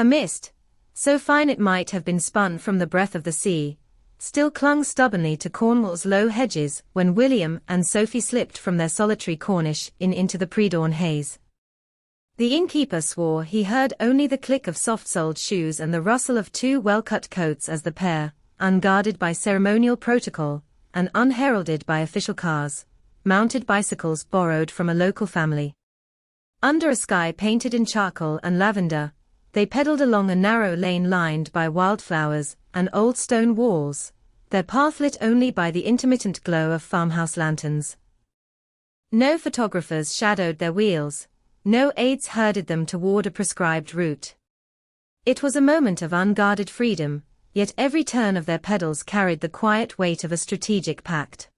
A mist, so fine it might have been spun from the breath of the sea, still clung stubbornly to Cornwall's low hedges when William and Sophie slipped from their solitary Cornish inn into the pre-dawn haze. The innkeeper swore he heard only the click of soft-soled shoes and the rustle of two well-cut coats as the pair, unguarded by ceremonial protocol, and unheralded by official cars, mounted bicycles borrowed from a local family. Under a sky painted in charcoal and lavender, they pedaled along a narrow lane lined by wildflowers and old stone walls, their path lit only by the intermittent glow of farmhouse lanterns. No photographers shadowed their wheels, no aides herded them toward a prescribed route. It was a moment of unguarded freedom, yet every turn of their pedals carried the quiet weight of a strategic pact.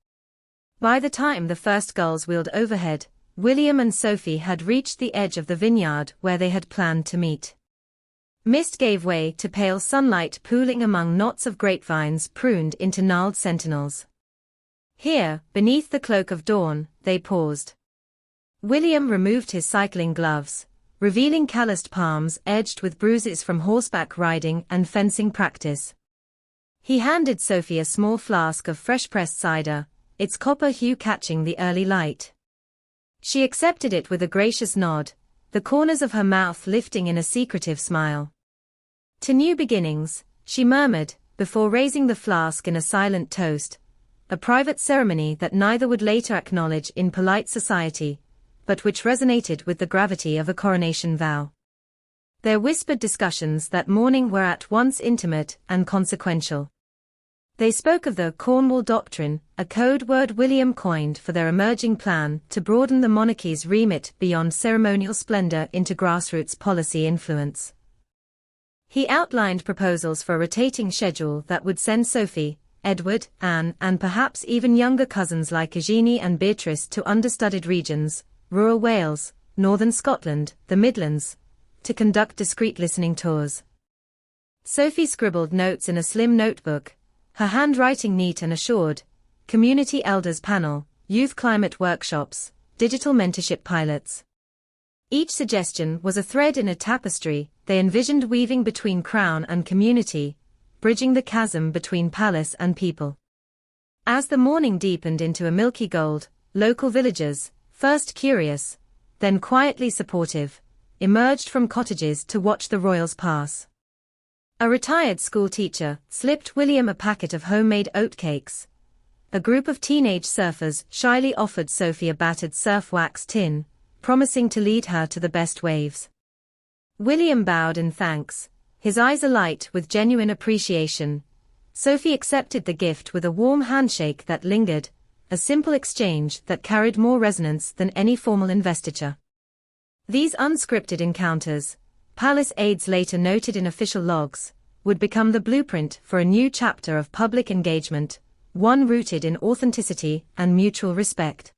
By the time the first gulls wheeled overhead, William and Sophie had reached the edge of the vineyard where they had planned to meet. Mist gave way to pale sunlight pooling among knots of grapevines pruned into gnarled sentinels. Here, beneath the cloak of dawn, they paused. William removed his cycling gloves, revealing calloused palms edged with bruises from horseback riding and fencing practice. He handed Sophie a small flask of fresh-pressed cider, its copper hue catching the early light. She accepted it with a gracious nod, the corners of her mouth lifting in a secretive smile. "To new beginnings," she murmured, before raising the flask in a silent toast, a private ceremony that neither would later acknowledge in polite society, but which resonated with the gravity of a coronation vow. Their whispered discussions that morning were at once intimate and consequential. They spoke of the Cornwall doctrine, a code word William coined for their emerging plan to broaden the monarchy's remit beyond ceremonial splendor into grassroots policy influence. He outlined proposals for a rotating schedule that would send Sophie, Edward, Anne, and perhaps even younger cousins like Eugenie and Beatrice to understudied regions, rural Wales, northern Scotland, the Midlands, to conduct discreet listening tours. Sophie scribbled notes in a slim notebook, her handwriting neat and assured: community elders panel, youth climate workshops, digital mentorship pilots. Each suggestion was a thread in a tapestry they envisioned weaving between crown and community, bridging the chasm between palace and people. As the morning deepened into a milky gold, local villagers, first curious, then quietly supportive, emerged from cottages to watch the royals pass. A retired schoolteacher slipped William a packet of homemade oatcakes. A group of teenage surfers shyly offered Sophie a battered surf wax tin, promising to lead her to the best waves. William bowed in thanks, his eyes alight with genuine appreciation. Sophie accepted the gift with a warm handshake that lingered, a simple exchange that carried more resonance than any formal investiture. These unscripted encounters, palace aides later noted in official logs, would become the blueprint for a new chapter of public engagement, one rooted in authenticity and mutual respect.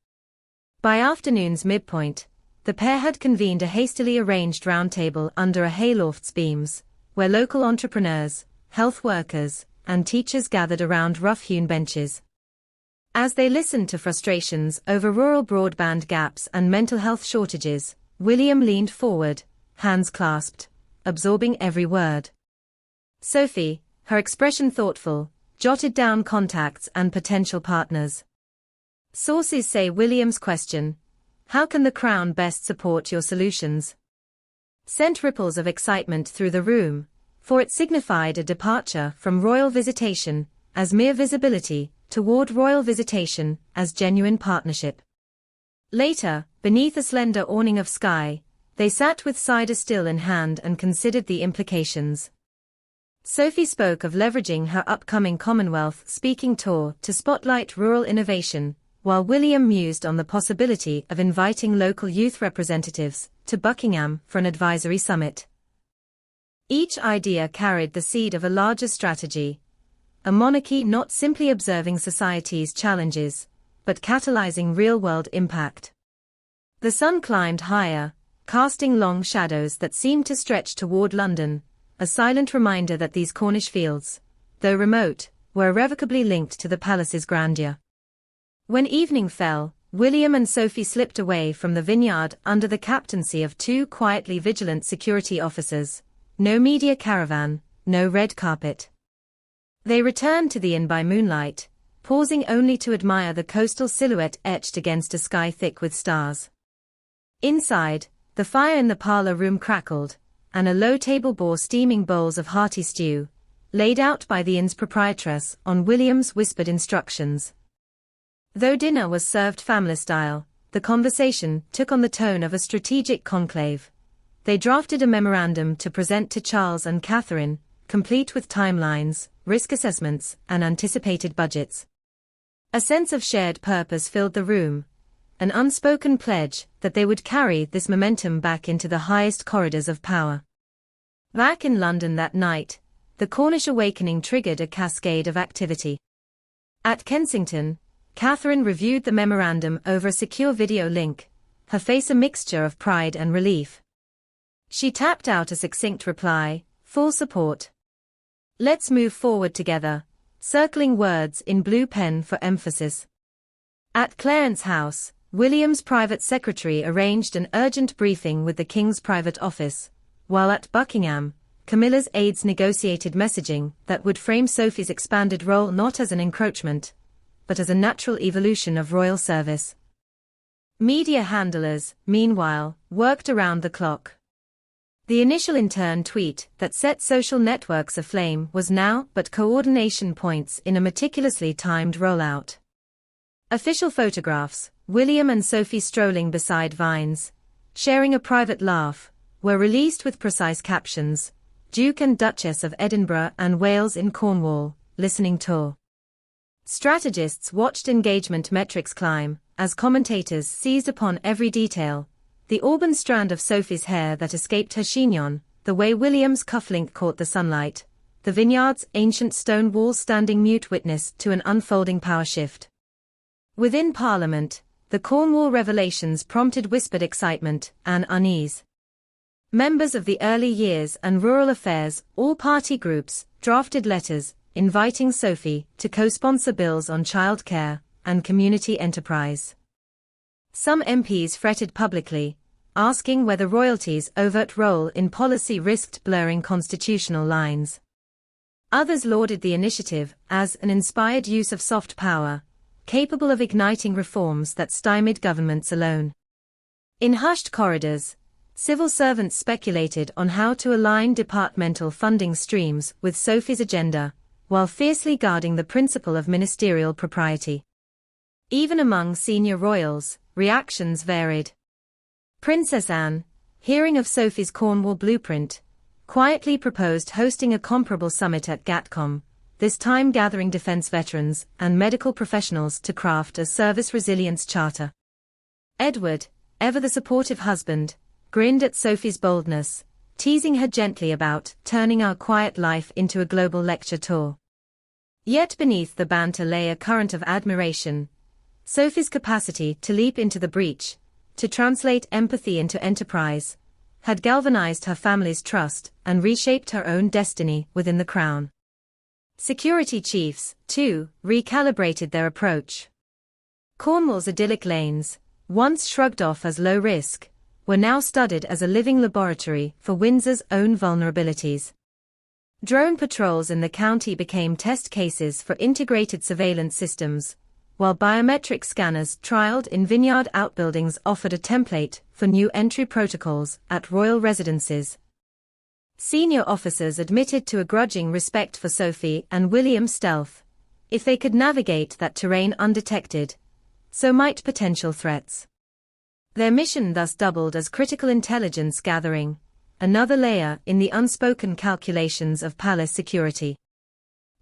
By afternoon's midpoint, the pair had convened a hastily arranged roundtable under a hayloft's beams, where local entrepreneurs, health workers, and teachers gathered around rough-hewn benches. As they listened to frustrations over rural broadband gaps and mental health shortages, William leaned forward, hands clasped, absorbing every word. Sophie, her expression thoughtful, jotted down contacts and potential partners. Sources say William's question, "How can the Crown best support your solutions?" sent ripples of excitement through the room, for it signified a departure from royal visitation as mere visibility toward royal visitation as genuine partnership. Later, beneath a slender awning of sky, they sat with cider still in hand and considered the implications. Sophie spoke of leveraging her upcoming Commonwealth speaking tour to spotlight rural innovation, while William mused on the possibility of inviting local youth representatives to Buckingham for an advisory summit. Each idea carried the seed of a larger strategy, a monarchy not simply observing society's challenges, but catalyzing real-world impact. The sun climbed higher, casting long shadows that seemed to stretch toward London, a silent reminder that these Cornish fields, though remote, were irrevocably linked to the palace's grandeur. When evening fell, William and Sophie slipped away from the vineyard under the captaincy of two quietly vigilant security officers, no media caravan, no red carpet. They returned to the inn by moonlight, pausing only to admire the coastal silhouette etched against a sky thick with stars. Inside, the fire in the parlor room crackled, and a low table bore steaming bowls of hearty stew, laid out by the inn's proprietress on William's whispered instructions. Though dinner was served family-style, the conversation took on the tone of a strategic conclave. They drafted a memorandum to present to Charles and Catherine, complete with timelines, risk assessments, and anticipated budgets. A sense of shared purpose filled the room, an unspoken pledge that they would carry this momentum back into the highest corridors of power. Back in London that night, the Cornish awakening triggered a cascade of activity. At Kensington, Catherine reviewed the memorandum over a secure video link, her face a mixture of pride and relief. She tapped out a succinct reply, full support. Let's move forward together, circling words in blue pen for emphasis. At Clarence House, William's private secretary arranged an urgent briefing with the King's private office, while at Buckingham, Camilla's aides negotiated messaging that would frame Sophie's expanded role not as an encroachment, but as a natural evolution of royal service. Media handlers, meanwhile, worked around the clock. The initial intern tweet that set social networks aflame was now but coordination points in a meticulously timed rollout. Official photographs, William and Sophie strolling beside vines, sharing a private laugh, were released with precise captions, Duke and Duchess of Edinburgh and Wales in Cornwall, listening tour. Strategists watched engagement metrics climb, as commentators seized upon every detail, the auburn strand of Sophie's hair that escaped her chignon, the way William's cufflink caught the sunlight, the vineyard's ancient stone walls standing mute witness to an unfolding power shift. Within Parliament, the Cornwall revelations prompted whispered excitement and unease. Members of the early years and rural affairs, all party groups, drafted letters, inviting Sophie to co-sponsor bills on childcare and community enterprise. Some MPs fretted publicly, asking whether royalty's overt role in policy risked blurring constitutional lines. Others lauded the initiative as an inspired use of soft power, capable of igniting reforms that stymied governments alone. In hushed corridors, civil servants speculated on how to align departmental funding streams with Sophie's agenda, while fiercely guarding the principle of ministerial propriety. Even among senior royals, reactions varied. Princess Anne, hearing of Sophie's Cornwall blueprint, quietly proposed hosting a comparable summit at Gatcombe, this time gathering defense veterans and medical professionals to craft a service resilience charter. Edward, ever the supportive husband, grinned at Sophie's boldness, teasing her gently about turning our quiet life into a global lecture tour. Yet beneath the banter lay a current of admiration. Sophie's capacity to leap into the breach, to translate empathy into enterprise, had galvanized her family's trust and reshaped her own destiny within the crown. Security chiefs, too, recalibrated their approach. Cornwall's idyllic lanes, once shrugged off as low risk, were now studied as a living laboratory for Windsor's own vulnerabilities. Drone patrols in the county became test cases for integrated surveillance systems, while biometric scanners trialed in vineyard outbuildings offered a template for new entry protocols at royal residences. Senior officers admitted to a grudging respect for Sophie and William's stealth. If they could navigate that terrain undetected, so might potential threats. Their mission thus doubled as critical intelligence gathering, another layer in the unspoken calculations of palace security.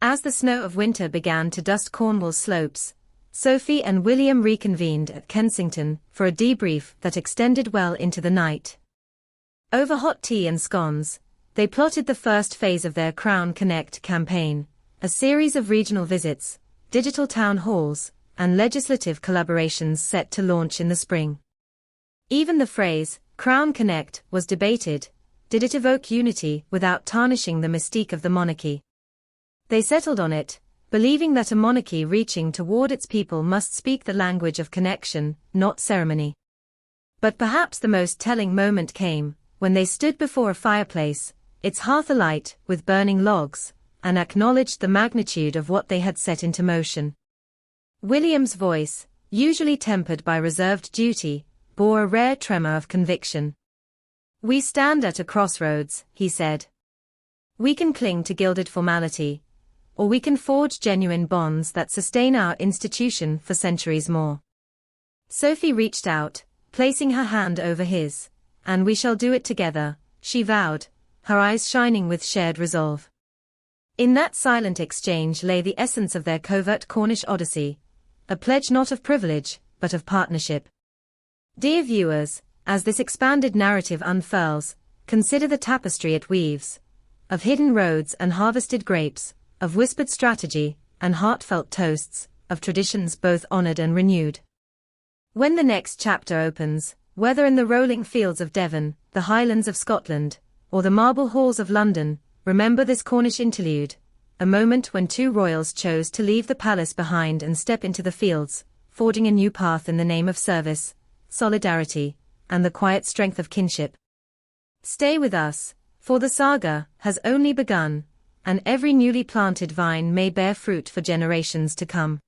As the snow of winter began to dust Cornwall's slopes, Sophie and William reconvened at Kensington for a debrief that extended well into the night. Over hot tea and scones, they plotted the first phase of their Crown Connect campaign, a series of regional visits, digital town halls, and legislative collaborations set to launch in the spring. Even the phrase, Crown Connect, was debated. Did it evoke unity without tarnishing the mystique of the monarchy? They settled on it, believing that a monarchy reaching toward its people must speak the language of connection, not ceremony. But perhaps the most telling moment came when they stood before a fireplace, its hearth alight with burning logs, and acknowledged the magnitude of what they had set into motion. William's voice, usually tempered by reserved duty, bore a rare tremor of conviction. "We stand at a crossroads," he said. "We can cling to gilded formality, or we can forge genuine bonds that sustain our institution for centuries more." Sophie reached out, placing her hand over his. "And we shall do it together," she vowed, her eyes shining with shared resolve. In that silent exchange lay the essence of their covert Cornish odyssey, a pledge not of privilege, but of partnership. Dear viewers, as this expanded narrative unfurls, consider the tapestry it weaves, of hidden roads and harvested grapes, of whispered strategy and heartfelt toasts, of traditions both honored and renewed. When the next chapter opens, whether in the rolling fields of Devon, the highlands of Scotland, or the marble halls of London, remember this Cornish interlude, a moment when two royals chose to leave the palace behind and step into the fields, forging a new path in the name of service, solidarity, and the quiet strength of kinship. Stay with us, for the saga has only begun, and every newly planted vine may bear fruit for generations to come.